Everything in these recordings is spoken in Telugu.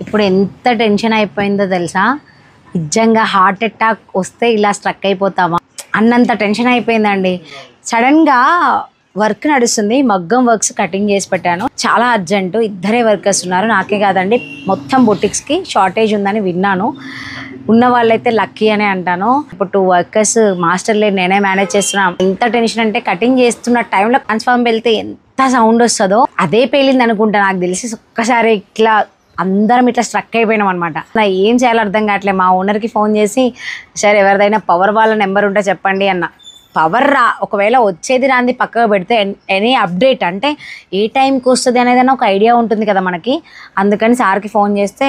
ఇప్పుడు ఎంత టెన్షన్ అయిపోయిందో తెలుసా? నిజంగా హార్ట్ అటాక్ వస్తే ఇలా స్ట్రక్ అయిపోతామా అన్నంత టెన్షన్ అయిపోయిందండి. సడన్గా వర్క్ నడుస్తుంది, మగ్గం వర్క్స్ కటింగ్ చేసి పెట్టాను. చాలా అర్జెంటు, ఇద్దరే వర్కర్స్ ఉన్నారు. నాకే కాదండి, మొత్తం బొటిక్స్కి షార్టేజ్ ఉందని విన్నాను. ఉన్న వాళ్ళైతే లక్కీ అనే అంటాను. ఇప్పుడు 2 వర్కర్స్ మాస్టర్ లేని నేనే మేనేజ్ చేస్తున్నాను. ఎంత టెన్షన్ అంటే కటింగ్ చేస్తున్న టైంలో ట్రాన్స్ఫార్మ్ వెళ్తే ఎంత సౌండ్ వస్తుందో అదే పేలింది అనుకుంటా నాకు తెలిసి. ఒక్కసారి ఇట్లా అందరం ఇట్లా స్ట్రక్ అయిపోయినాం అనమాట. ఏం చేయాలో అర్థం కావట్లేదు. మా ఓనర్కి ఫోన్ చేసి, సరే ఎవరిదైనా పవర్ వాళ్ళ నెంబర్ ఉంటే చెప్పండి అన్న. పవర్ ఒకవేళ వచ్చేది రాంది పక్కకు పెడితే ఎనీ అప్డేట్ అంటే ఏ టైంకి వస్తుంది అనేదైనా ఒక ఐడియా ఉంటుంది కదా మనకి. అందుకని సార్కి ఫోన్ చేస్తే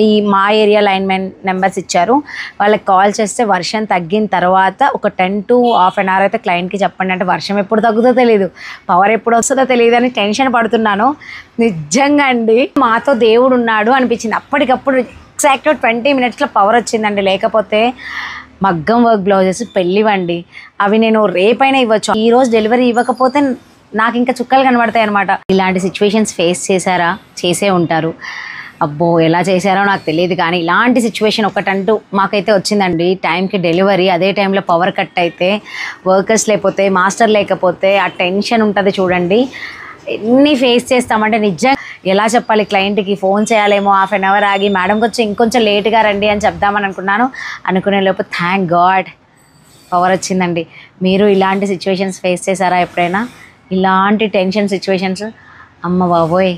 ఈ మా ఏరియా లైన్మెన్ నెంబర్స్ ఇచ్చారు. వాళ్ళకి కాల్ చేస్తే వర్షం తగ్గిన తర్వాత ఒక 10 to ½ an hour అయితే క్లయింట్కి చెప్పండి అంటే, వర్షం ఎప్పుడు తగ్గుతుందో తెలియదు, పవర్ ఎప్పుడు వస్తుందో తెలియదు అని టెన్షన్ పడుతున్నాను. నిజంగా అండి, మాతో దేవుడు ఉన్నాడు అనిపించింది. అప్పటికప్పుడు ఎగ్జాక్ట్గా 20 minutesలో పవర్ వచ్చిందండి. లేకపోతే మగ్గం వర్క్ బ్లౌజెస్ పెళ్ళివండి, అవి నేను రేపైనా ఇవ్వచ్చు. ఈరోజు డెలివరీ ఇవ్వకపోతే నాకు ఇంకా చుక్కలు కనబడతాయి అనమాట. ఇలాంటి సిచ్యువేషన్స్ ఫేస్ చేశారా? చేసే ఉంటారు. అబ్బో ఎలా చేశారో నాకు తెలియదు, కానీ ఇలాంటి సిచ్యువేషన్ ఒకటంటూ మాకైతే వచ్చిందండి. టైంకి డెలివరీ, అదే టైంలో పవర్ కట్ అయితే, వర్కర్స్ లేకపోతే, మాస్టర్ లేకపోతే ఆ టెన్షన్ ఉంటుంది చూడండి. ఎన్ని ఫేస్ చేస్తామంటే నిజంగా ఎలా చెప్పాలి, క్లయింట్కి ఫోన్ చేయాలేమో, ½ an hour ఆగి మేడంకి వచ్చి ఇంకొంచెం లేట్గా రండి అని చెప్దామని అనుకున్నాను. అనుకునే లోపు థ్యాంక్ గాడ్ పవర్ వచ్చిందండి. మీరు ఇలాంటి సిచ్యువేషన్స్ ఫేస్ చేశారా ఎప్పుడైనా? ఇలాంటి టెన్షన్ సిచ్యువేషన్స్, అమ్మ బాబోయ్